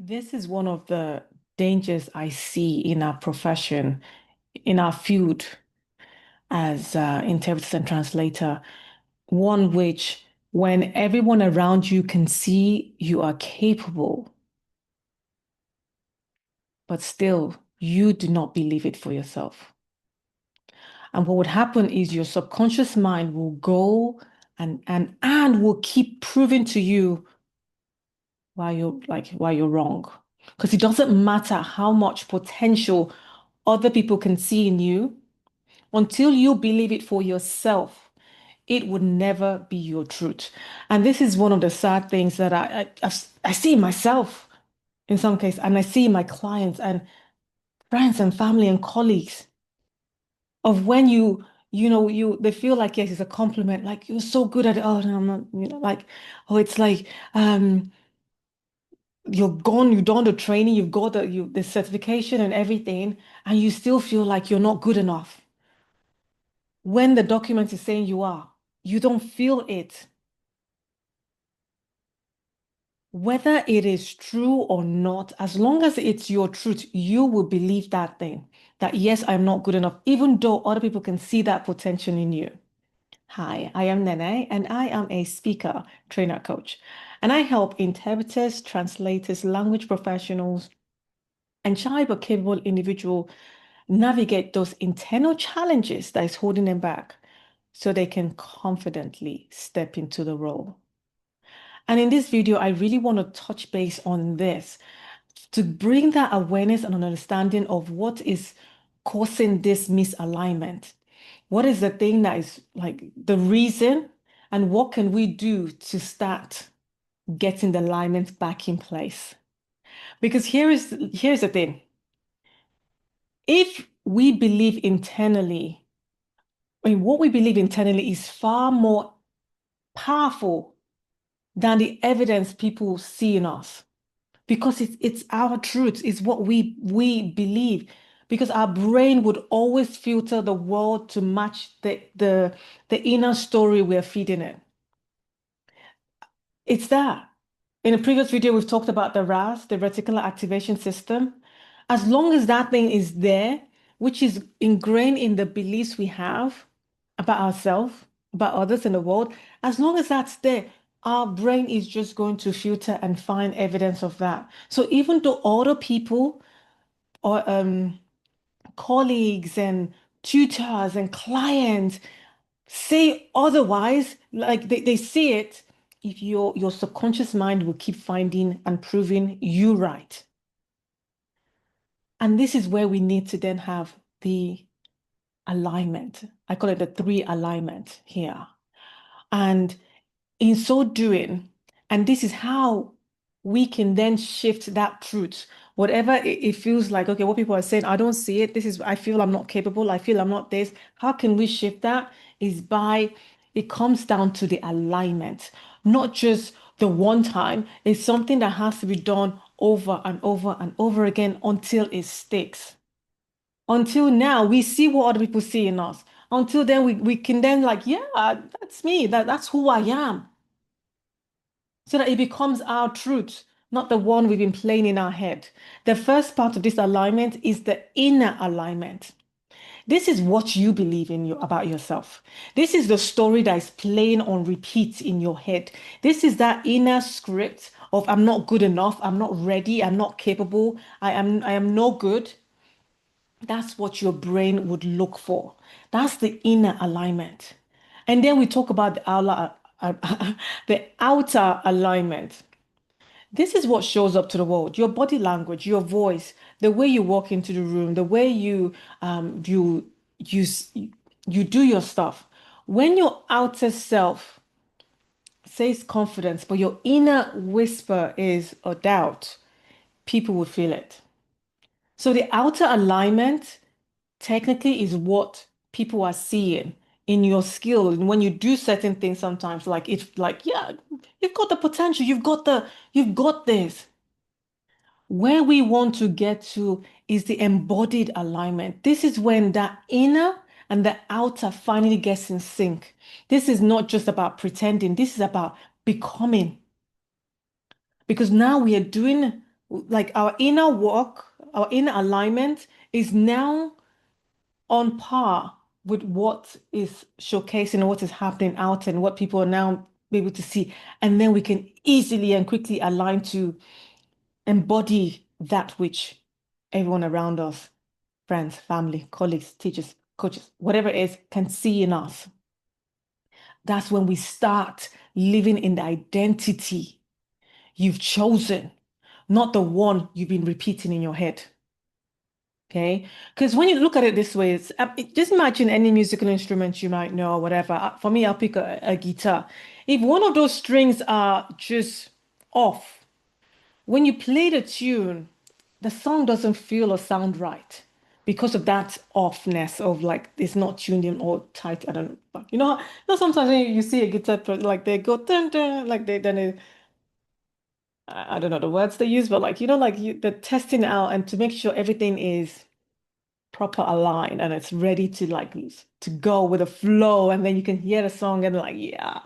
This is one of the dangers I see in our profession, in our field as interpreters and translator. One which, when everyone around you can see you are capable, but still you do not believe it for yourself. And what would happen is your subconscious mind will go and will keep proving to you why you're wrong. Because it doesn't matter how much potential other people can see in you, until you believe it for yourself, it would never be your truth. And this is one of the sad things that I see myself in some cases, and I see my clients and friends and family and colleagues of when they feel like, yes, it's a compliment, like you're so good at it. Oh, no, I'm not, like, oh, it's like, you've done the training, you've got the certification and everything, and you still feel like you're not good enough. When the document is saying you don't feel it. Whether it is true or not, as long as it's your truth, you will believe that thing. That yes, I'm not good enough, even though other people can see that potential in you. Hi, I am Nene, and I am a speaker, trainer, coach. And I help interpreters, translators, language professionals, and shy but capable individual navigate those internal challenges that is holding them back so they can confidently step into the role. And in this video, I really want to touch base on this to bring that awareness and an understanding of what is causing this misalignment. What is the thing that is like the reason, and what can we do to start getting the alignment back in place? Because here's the thing. If we believe internally, what we believe internally is far more powerful than the evidence people see in us. Because it's our truth, it's what we believe. Because our brain would always filter the world to match the inner story we're feeding it. It's that. In a previous video, we've talked about the RAS, the reticular activation system. As long as that thing is there, which is ingrained in the beliefs we have about ourselves, about others in the world, as long as that's there, our brain is just going to filter and find evidence of that. So even though other people or colleagues and tutors and clients say otherwise, like they see it, if your subconscious mind will keep finding and proving you right. And this is where we need to then have the alignment. I call it the three alignment here. And in so doing, and this is how we can then shift that truth. Whatever it feels like, okay, what people are saying, I don't see it. I feel I'm not capable. I feel I'm not this. How can we shift that? It comes down to the alignment, not just the one time. It's something that has to be done over and over and over again until it sticks. Until now, we see what other people see in us. Until then, we can then like, yeah, that's me. That's who I am. So that it becomes our truth, not the one we've been playing in our head. The first part of this alignment is the inner alignment. This is what you believe about yourself. This is the story that is playing on repeat in your head. This is that inner script of I'm not good enough, I'm not ready, I'm not capable, I am no good. That's what your brain would look for. That's the inner alignment. And then we talk about the outer alignment. This is what shows up to the world, your body language, your voice, the way you walk into the room, the way you you do your stuff. When your outer self says confidence, but your inner whisper is a doubt, people will feel it. So the outer alignment technically is what people are seeing in your skill. And when you do certain things sometimes, like it's like, yeah, you've got the potential, you've got this. Where we want to get to is the embodied alignment. This is when that inner and the outer finally gets in sync. This is not just about pretending, this is about becoming. Because now we are doing like our inner work, our inner alignment is now on par with what is showcasing, what is happening out and what people are now able to see. And then we can easily and quickly align to embody that which everyone around us, friends, family, colleagues, teachers, coaches, whatever it is, can see in us. That's when we start living in the identity you've chosen, not the one you've been repeating in your head. Okay. Because when you look at it this way, just imagine any musical instrument you might know or whatever. For me, I'll pick a guitar. If one of those strings are just off, when you play the tune, the song doesn't feel or sound right because of that offness of like it's not tuned in or tight. I don't know. But sometimes when you see a guitar, like they go dun, dun, like they then it, I don't know the words they use, but like they're testing out and to make sure everything is proper aligned and it's ready to like to go with the flow, and then you can hear the song and like yeah.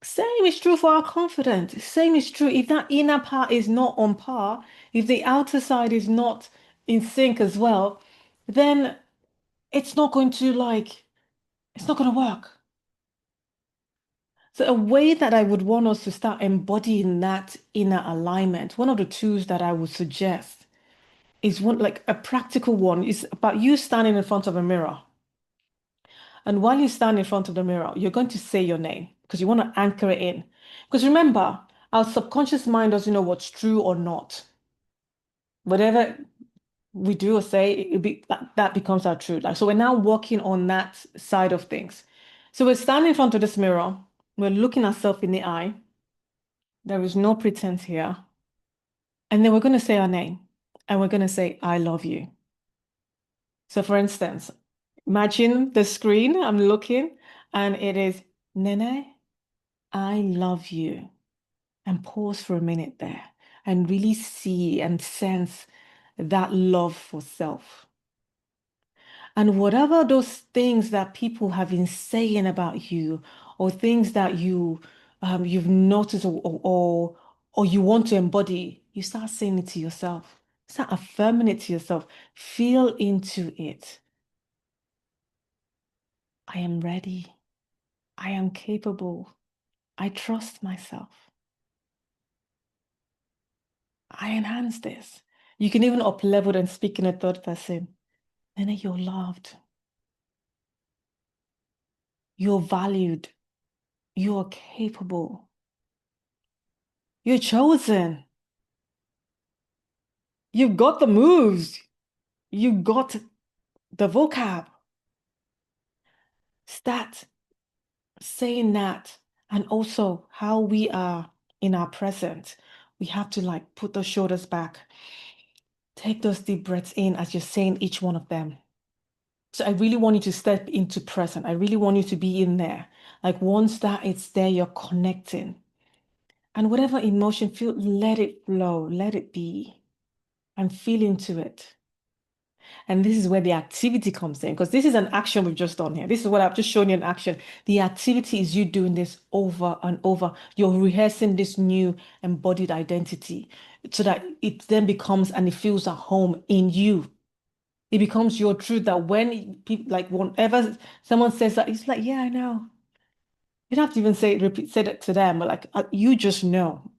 Same is true for our confidence. Same is true if that inner part is not on par, if the outer side is not in sync as well, then it's not going to it's not going to work. So a way that I would want us to start embodying that inner alignment, one of the tools that I would suggest is one like a practical one is about you standing in front of a mirror. And while you stand in front of the mirror, you're going to say your name because you want to anchor it in. Because remember, our subconscious mind doesn't know what's true or not. Whatever we do or say, that becomes our truth. Like, so we're now working on that side of things. So we're standing in front of this mirror. We're looking ourselves in the eye. There is no pretense here. And then we're going to say our name and we're going to say, I love you. So for instance, imagine the screen. I'm looking and it is Nene. I love you. And pause for a minute there and really see and sense that love for self. And whatever those things that people have been saying about you, or things that you've noticed or you want to embody, you start saying it to yourself. Start affirming it to yourself. Feel into it. I am ready. I am capable. I trust myself. I enhance this. You can even up level and speak in a third person. Then you're loved. You're valued. You're capable. You're chosen. You've got the moves. You got the vocab. Start saying that. And also how we are in our present. We have to like put those shoulders back. Take those deep breaths in as you're saying each one of them. So I really want you to step into present. I really want you to be in there. Like once that it's there, you're connecting. And whatever emotion feel, let it flow, let it be, and feel into it. And this is where the activity comes in, because this is an action we've just done here. This is what I've just shown you in action. The activity is you doing this over and over. You're rehearsing this new embodied identity so that it then becomes and it feels at home in you. It becomes your truth that when people like whenever someone says that, it's like, yeah, I know. You don't have to even say that to them, but like you just know.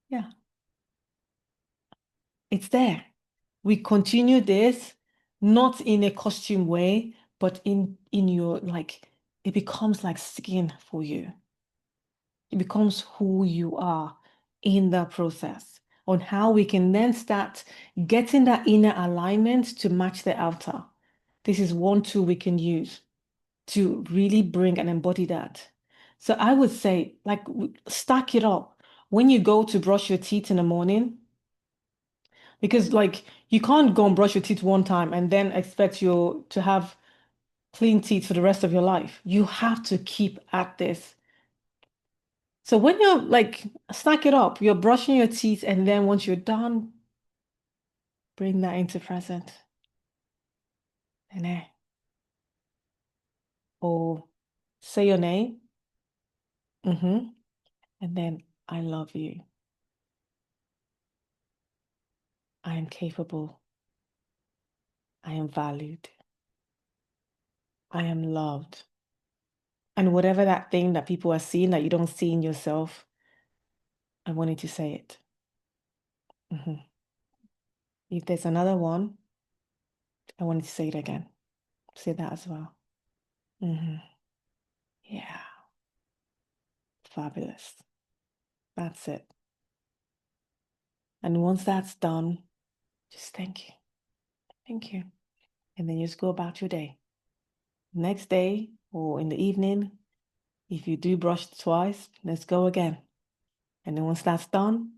Yeah, it's there. We continue this not in a costume way, but in your like it becomes like skin for you. It becomes who you are in the process on how we can then start getting that inner alignment to match the outer. This is one tool we can use to really bring and embody that. So I would say, like, stack it up. When you go to brush your teeth in the morning, because like you can't go and brush your teeth one time and then expect you to have clean teeth for the rest of your life. You have to keep at this. So when you're like stack it up, you're brushing your teeth, and then once you're done, bring that into present. And or say your name. And then I love you. am capable. I am valued. I am loved. And whatever that thing that people are seeing that you don't see in yourself, I want you to say it. If there's another one, I want you to say it again. Say that as well. Yeah, fabulous. That's it. And once that's done, just thank you. Thank you. And then just go about your day. Next day or in the evening, if you do brush twice, let's go again. And then once that's done,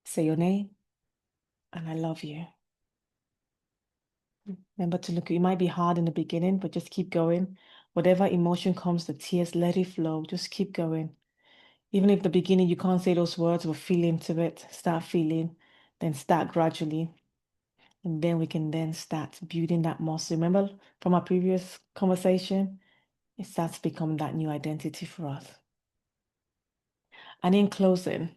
say your name and I love you. Remember to look, it might be hard in the beginning, but just keep going. Whatever emotion comes, the tears, let it flow. Just keep going. Even if the beginning you can't say those words, but feel into it. Start feeling, then start gradually. And then we can then start building that muscle. Remember from our previous conversation, it starts becoming that new identity for us. And in closing,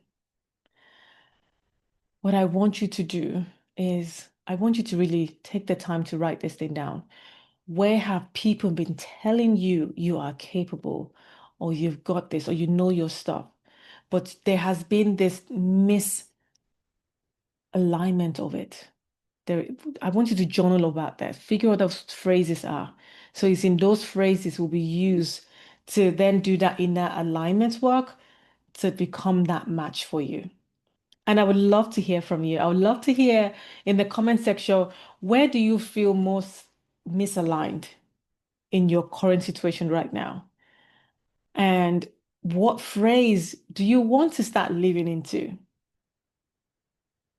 what I want you to do is I want you to really take the time to write this thing down. Where have people been telling you you are capable or you've got this or you know your stuff, but there has been this misalignment of it? There, I want you to journal about that. Figure out what those phrases are. So it's in those phrases will be used to then do that inner alignment work to become that match for you. And I would love to hear from you. I would love to hear in the comment section, where do you feel most misaligned in your current situation right now? And what phrase do you want to start living into?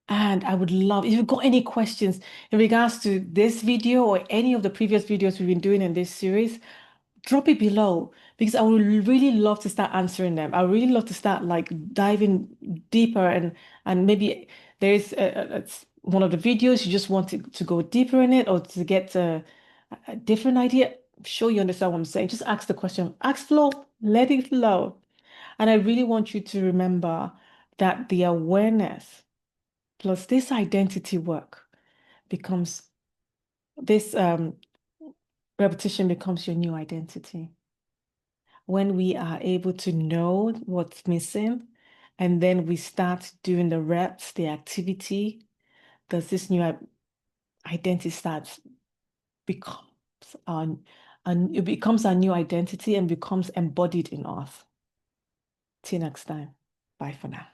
And I would love, if you've got any questions in regards to this video or any of the previous videos we've been doing in this series, drop it below because I would really love to start answering them. I really love to start like diving deeper and maybe there's it's one of the videos you just want to go deeper in it or to get a different idea. I'm sure you understand what I'm saying. Just ask the question, ask flow, let it flow. And I really want you to remember that the awareness plus this identity work becomes this repetition becomes your new identity. When we are able to know what's missing and then we start doing the reps, the activity, does this new identity starts becomes our and it becomes our new identity and becomes embodied in us. Till next time. Bye for now.